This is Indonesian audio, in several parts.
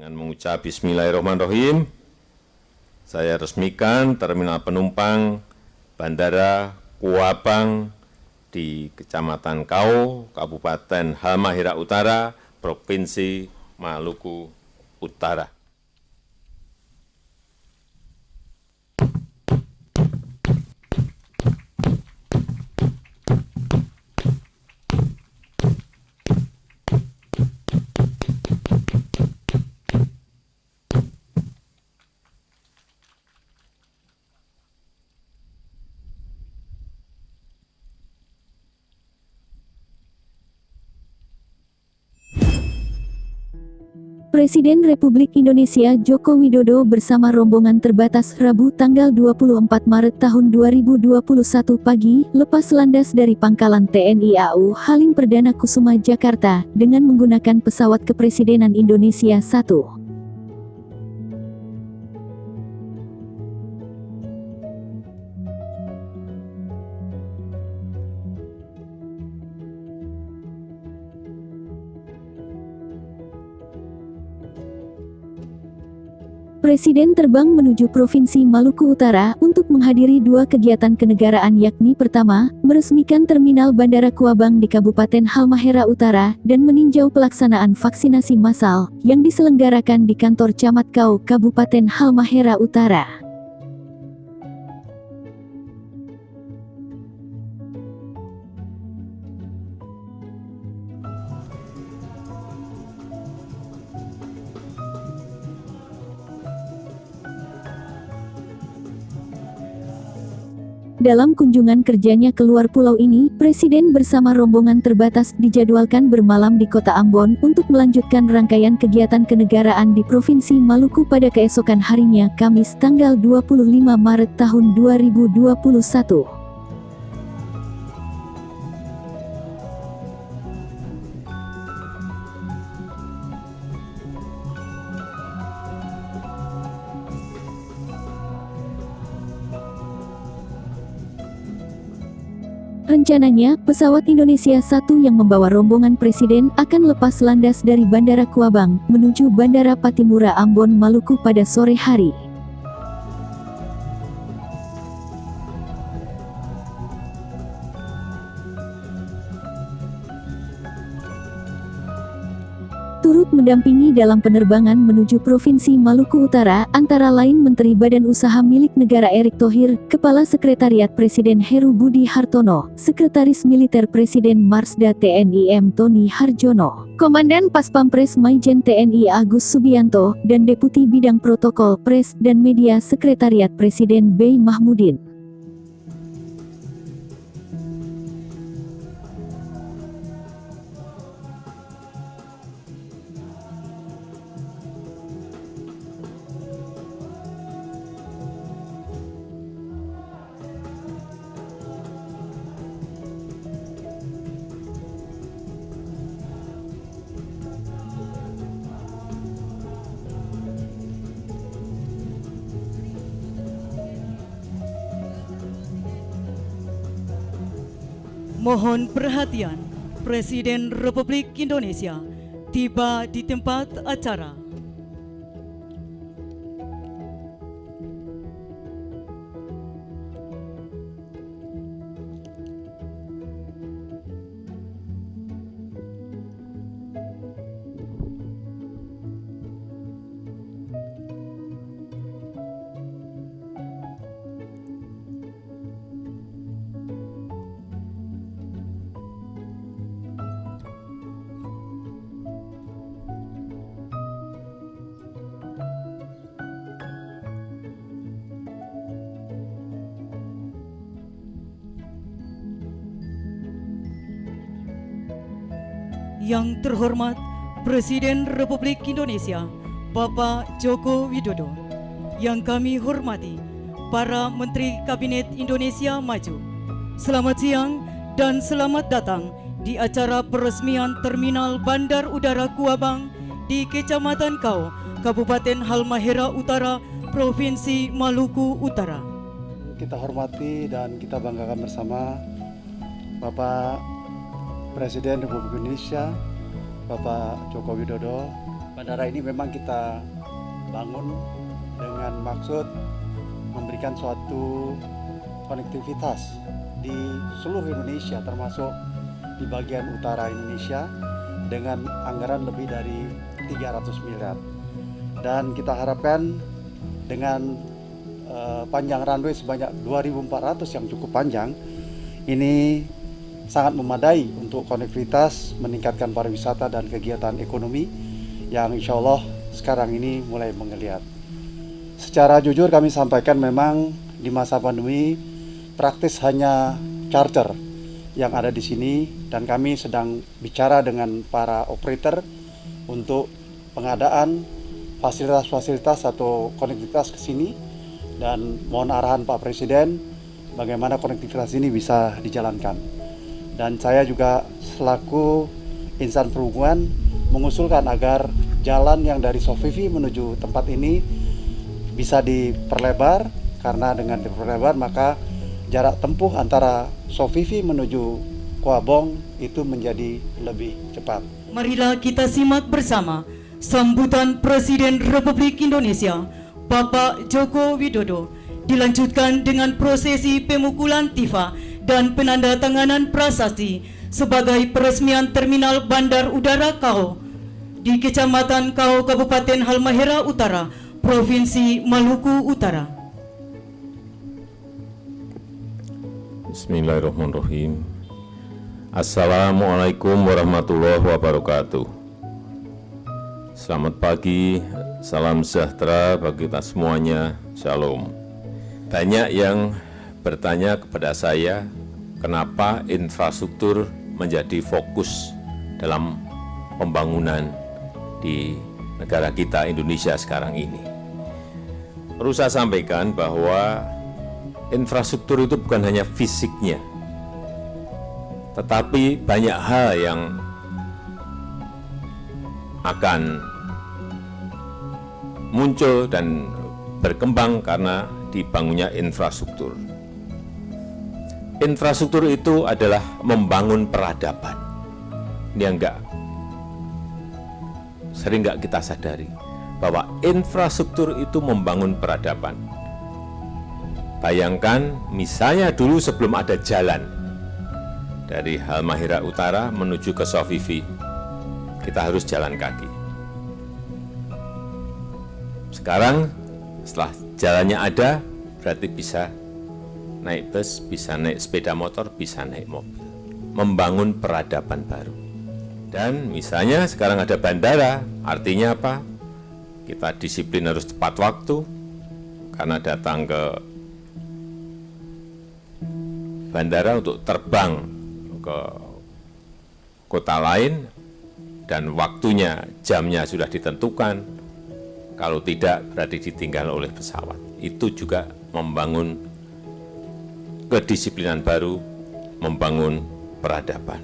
Dengan mengucap Bismillahirrahmanirrahim, saya resmikan terminal penumpang Bandara Kuabang di Kecamatan Kau, Kabupaten Halmahera Utara, Provinsi Maluku Utara. Presiden Republik Indonesia Joko Widodo bersama rombongan terbatas Rabu tanggal 24 Maret tahun 2021 pagi lepas landas dari Pangkalan TNI AU Halim Perdana Kusuma Jakarta dengan menggunakan pesawat Kepresidenan Indonesia 1. Presiden terbang menuju Provinsi Maluku Utara untuk menghadiri dua kegiatan kenegaraan, yakni pertama, meresmikan Terminal Bandara Kuabang di Kabupaten Halmahera Utara dan meninjau pelaksanaan vaksinasi massal yang diselenggarakan di kantor Camat Kau, Kabupaten Halmahera Utara. Dalam kunjungan kerjanya keluar pulau ini, Presiden bersama rombongan terbatas dijadwalkan bermalam di Kota Ambon untuk melanjutkan rangkaian kegiatan kenegaraan di Provinsi Maluku pada keesokan harinya, Kamis tanggal 25 Maret tahun 2021. Rencananya, pesawat Indonesia 1 yang membawa rombongan Presiden akan lepas landas dari Bandara Kuabang menuju Bandara Patimura Ambon, Maluku pada sore hari. Turut mendampingi dalam penerbangan menuju Provinsi Maluku Utara, antara lain Menteri Badan Usaha Milik Negara Erick Thohir, Kepala Sekretariat Presiden Heru Budi Hartono, Sekretaris Militer Presiden Marsda TNI M. Tony Harjono, Komandan Paspampres Maijen TNI Agus Subianto, dan Deputi Bidang Protokol Pres dan Media Sekretariat Presiden Bey Mahmudin. Mohon perhatian, Presiden Republik Indonesia tiba di tempat acara. Yang terhormat Presiden Republik Indonesia Bapak Joko Widodo, yang kami hormati para Menteri Kabinet Indonesia Maju, selamat siang dan selamat datang di acara peresmian Terminal Bandar Udara Kuabang di Kecamatan Kau, Kabupaten Halmahera Utara, Provinsi Maluku Utara. Kita hormati dan kita banggakan bersama Bapak Presiden Republik Indonesia, Bapak Joko Widodo, Bandara ini memang kita bangun dengan maksud memberikan suatu konektivitas di seluruh Indonesia, termasuk di bagian utara Indonesia dengan anggaran lebih dari 300 miliar. Dan kita harapkan dengan panjang runway sebanyak 2.400 yang cukup panjang, ini sangat memadai untuk konektivitas, meningkatkan pariwisata dan kegiatan ekonomi yang insya Allah sekarang ini mulai menggeliat. Secara jujur kami sampaikan memang di masa pandemi praktis hanya charter yang ada di sini, dan kami sedang bicara dengan para operator untuk pengadaan fasilitas-fasilitas atau konektivitas ke sini, dan mohon arahan Pak Presiden bagaimana konektivitas ini bisa dijalankan. Dan saya juga selaku insan perhubungan mengusulkan agar jalan yang dari Sofifi menuju tempat ini bisa diperlebar, karena dengan diperlebar maka jarak tempuh antara Sofifi menuju Kuabong itu menjadi lebih cepat. Marilah kita simak bersama sambutan Presiden Republik Indonesia Bapak Joko Widodo dilanjutkan dengan prosesi pemukulan tifa dan penandatanganan prasasti sebagai peresmian Terminal Bandar Udara Kao di Kecamatan Kao, Kabupaten Halmahera Utara, Provinsi Maluku Utara. Bismillahirrahmanirrahim. Assalamualaikum warahmatullahi wabarakatuh. Selamat pagi, salam sejahtera bagi kita semuanya, shalom. Banyak yang bertanya kepada saya, kenapa infrastruktur menjadi fokus dalam pembangunan di negara kita Indonesia sekarang ini. Perlu saya sampaikan bahwa infrastruktur itu bukan hanya fisiknya, tetapi banyak hal yang akan muncul dan berkembang karena dibangunnya infrastruktur. Infrastruktur itu adalah membangun peradaban. Ini yang sering kita sadari, bahwa infrastruktur itu membangun peradaban. Bayangkan misalnya dulu sebelum ada jalan dari Halmahera Utara menuju ke Sofifi, kita harus jalan kaki. Sekarang setelah jalannya ada, berarti bisa naik bus, bisa naik sepeda motor, bisa naik mobil. Membangun peradaban baru. Dan misalnya sekarang ada bandara, artinya apa? Kita disiplin harus tepat waktu, karena datang ke bandara untuk terbang ke kota lain, dan waktunya, jamnya sudah ditentukan. Kalau tidak, berarti ditinggal oleh pesawat. Itu juga membangun kedisiplinan baru, membangun peradaban.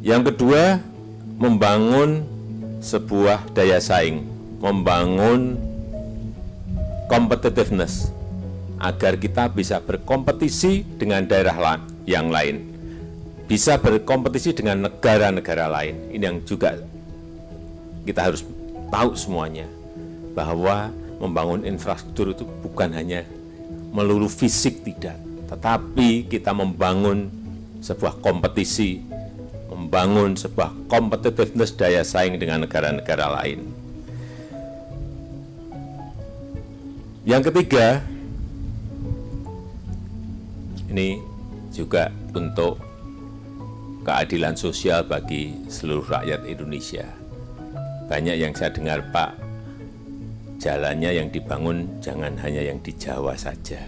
Yang kedua, membangun sebuah daya saing, membangun competitiveness, agar kita bisa berkompetisi dengan daerah yang lain, bisa berkompetisi dengan negara-negara lain. Ini yang juga kita harus tahu semuanya, bahwa membangun infrastruktur itu bukan hanya melulu fisik, tidak, tetapi kita membangun sebuah kompetisi, membangun sebuah competitiveness, daya saing dengan negara-negara lain. Yang ketiga, ini juga untuk keadilan sosial bagi seluruh rakyat Indonesia. Banyak yang saya dengar, Pak, jalannya yang dibangun jangan hanya yang di Jawa saja.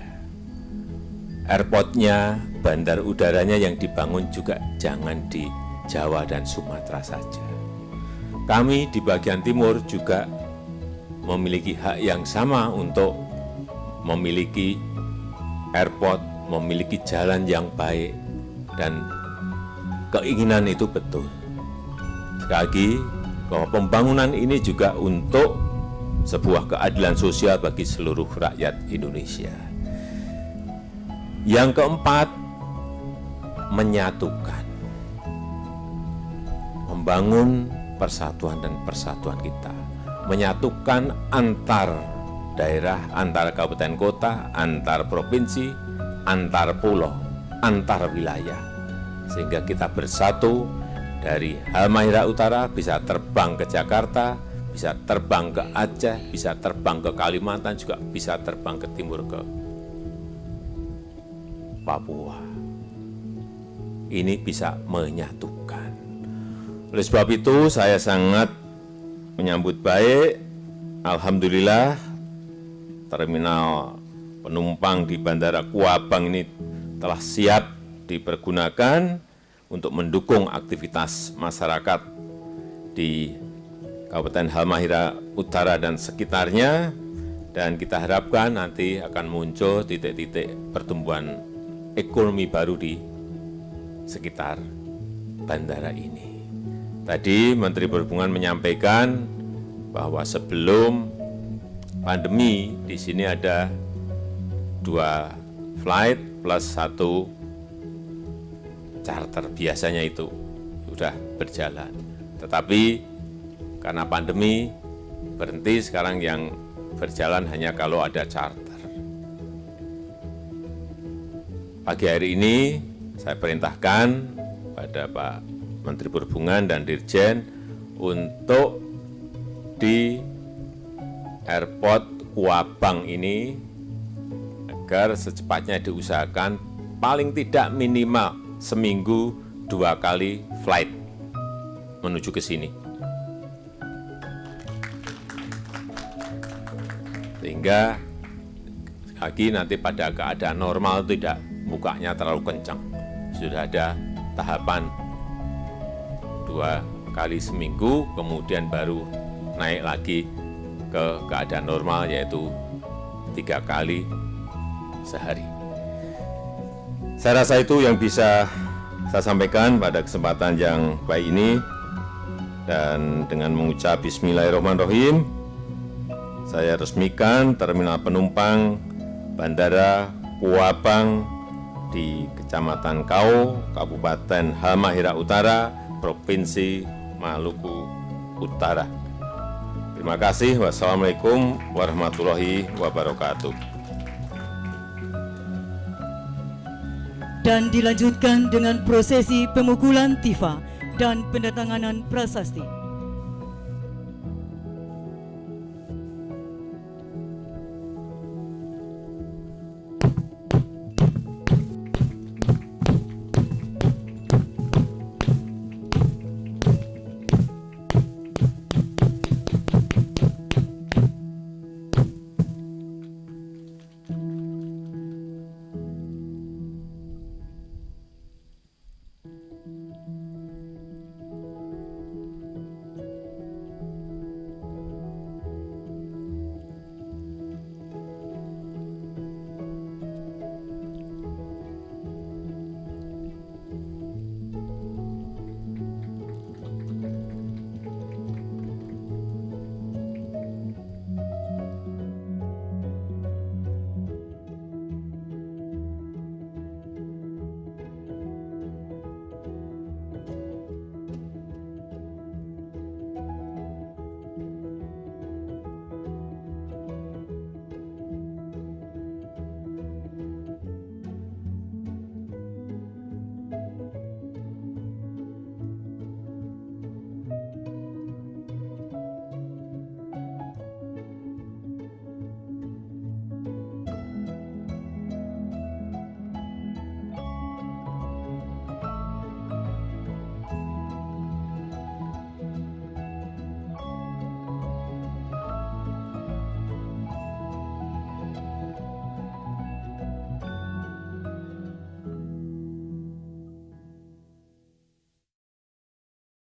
Airportnya, bandar udaranya yang dibangun juga jangan di Jawa dan Sumatera saja. Kami di bagian timur juga memiliki hak yang sama untuk memiliki airport, memiliki jalan yang baik, dan keinginan itu betul. Sekali lagi, bahwa pembangunan ini juga untuk sebuah keadilan sosial bagi seluruh rakyat Indonesia. Yang keempat, menyatukan. Membangun persatuan dan persatuan kita, menyatukan antar daerah, antar kabupaten kota, antar provinsi, antar pulau, antar wilayah, sehingga kita bersatu dari Halmahera Utara bisa terbang ke Jakarta, bisa terbang ke Aceh, bisa terbang ke Kalimantan, juga bisa terbang ke timur ke Papua. Ini bisa menyatukan. Oleh sebab itu saya sangat menyambut baik, alhamdulillah terminal penumpang di Bandara Kuabang ini telah siap dipergunakan untuk mendukung aktivitas masyarakat di Kabupaten Halmahera Utara dan sekitarnya, dan kita harapkan nanti akan muncul titik-titik pertumbuhan ekonomi baru di sekitar bandara ini. Tadi Menteri Perhubungan menyampaikan bahwa sebelum pandemi di sini ada 2 flight plus 1 charter, biasanya itu sudah berjalan. Tetapi karena pandemi berhenti, sekarang yang berjalan hanya kalau ada charter. Pagi hari ini saya perintahkan pada Pak Menteri Perhubungan dan Dirjen untuk di airport Kuabang ini agar secepatnya diusahakan paling tidak minimal seminggu 2 kali flight menuju ke sini. Sehingga lagi nanti pada keadaan normal tidak bukanya terlalu kencang. Sudah ada tahapan 2 kali seminggu, kemudian baru naik lagi ke keadaan normal, yaitu 3 kali sehari. Saya rasa itu yang bisa saya sampaikan pada kesempatan yang baik ini, dan dengan mengucap Bismillahirrahmanirrahim, saya resmikan terminal penumpang Bandara Kuabang di Kecamatan Kau, Kabupaten Halmahera Utara, Provinsi Maluku Utara. Terima kasih. Wassalamualaikum warahmatullahi wabarakatuh. Dan dilanjutkan dengan prosesi pemukulan tifa dan pendatanganan prasasti.